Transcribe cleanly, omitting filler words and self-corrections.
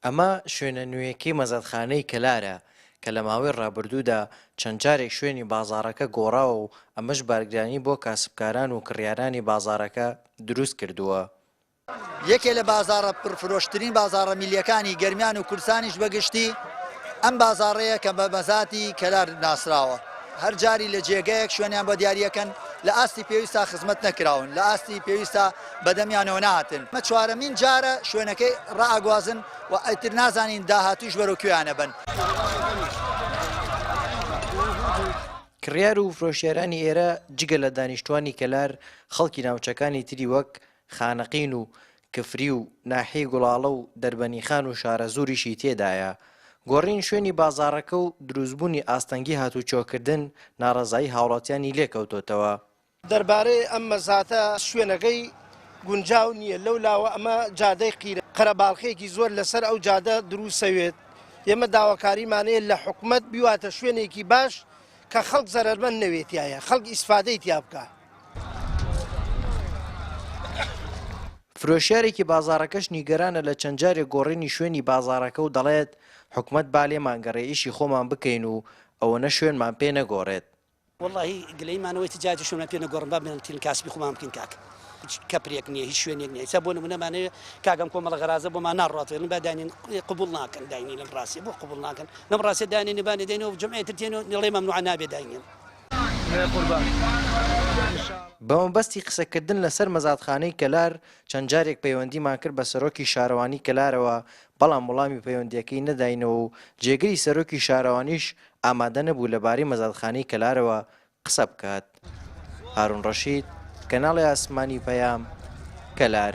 ئەمە شوێنە نوێیەکەی مەزەدخانەی کەلارە کە لە ماوەی ڕابردوودا چەند جارێک شوێنی بازاڕەکە گۆڕاوە و ئەمەش بارگرانی بۆ کاسبکاران و کڕیارانی بازاڕەکە دروست کردووە. یەکێ لە بازاڕە پرفرۆشترین بازاڕە میلیەکانی گەرمیان و کورسانیش بەگشتی ئەم بازاڕەیە کە بە مەزاتی کەلار ناسراوە. هەر جاری لە جێگەیەک شوێنیان بۆ دیاریەکەن لە ئاستی پێویستە خزمەت نەکراون، لە ئاستی پێویستە بەدەمیانەوە نهاتن. مە چوارەمین جارە شوێنەکەی ڕائگوازن و ئەتر نازانین داهاتووش بەرەو کوێیانە بن. کڕیار و فرۆشیارانی ئێرە جگە لە دانیشتوانی کەلار خەڵکی ناوچەکانی تری وەک خانەقین و کفری و ناحیەی گوڵاڵە و دەربەنیخان و شارە زوریشی تێدایە. گۆڕین شوێنی بازاڕەکە و دروستبوونی ئاستەنگی هاتوچۆکردن ناڕەزایی هاوڵاتیانی لێکەوتۆتەوە. دەربارەی ئەم مەزاتە شوێنەکەی گونجاو نییە لەو لاوە ئەمە جادەی قیرە قەرەباڵخێکی زۆر لەسەر ئەو جادە دروستەوێت. ئێمە داواکاریمانەیە لە حکوومەت بیواتە شوێنێکی باش کە خەڵک زەرمەند نەوێتیایە، خەڵک ئیسفادەی تیا بکە. فرۆشیارێکی بازاڕەکەش نیگەرانە لە چەند جارێک گۆڕینی شوێنی بازاڕەکە و دەڵێت حکوومەت با لێمانگەڕێ ئیشی خۆمان بکەین و ئەوەنە شوێنمان پێ نەگۆڕێت. واللهی گلەیمانەوەی تجاری شوێنە پێ نەگۆڕن با بنێن تین کاسبی خۆمان بکەین کاک. کەپرێک نییە هیچ شوێنێک نییە سا بۆ نمونەمانەیە کاگەم کۆمەڵە غەرازە بۆمان ناڕاتێن با دانین قبول ناکەن داینی لەم ڕاستی بۆ قبول ناکەن لەم ڕاستی دانێنی بانێ دێنەوە جەمعیەتر تێنەوە نڵێ مەمنوع نابێ داینین. بەمەبەستی قسەکردن لەسەر مەزادخانەی کەلار چەند جارێک پەیوەندیمان کرد بە سەرۆکی شارەوانی کەلارەوە بەڵام وەڵامی پەیوەندیەکەی نەداینەوە و جێگەری سەرۆکی شارەوانیش ئامادە نەبوو لەبارەی مەزادخانەی کەلارەوە قسە بکات. هارون ڕەشید، کەناڵی ئاسمانی پەیام، کەلار.